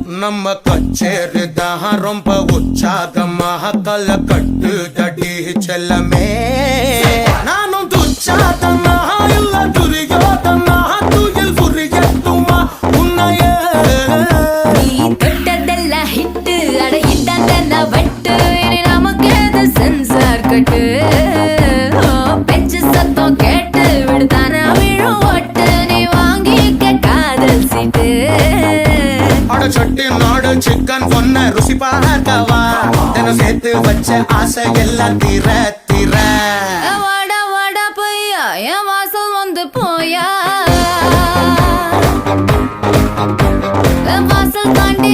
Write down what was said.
நம்ம கச்சேரிதான் ரொம்ப உற்சாகமாக கல கட்டு தடி செல்லமே நானும் துச்சாதமா இல்ல துரியோதமா துயில் புரியட்டுமா உன்னையே நீ தொட்டதெல்லாம் ஹிட்டு அட இட்டாந்தா வட்டு இனி நமக்கு எது சென்சார் கட்டு பெஞ்சு சத்தம் கேட்டு விடுதானா விழும் ஒட்டு நீ வாங்கிக்க காதல் சீட்டு சட்டி நாடு சிக்கன் பொண்ண ருசி பார்க்கவா தினம் சேர்த்து வச்ச ஆசை எல்லாம் தீர தீர வாடா வாடா பையா என் வாசல் வந்து போயா வாசல் தாண்டி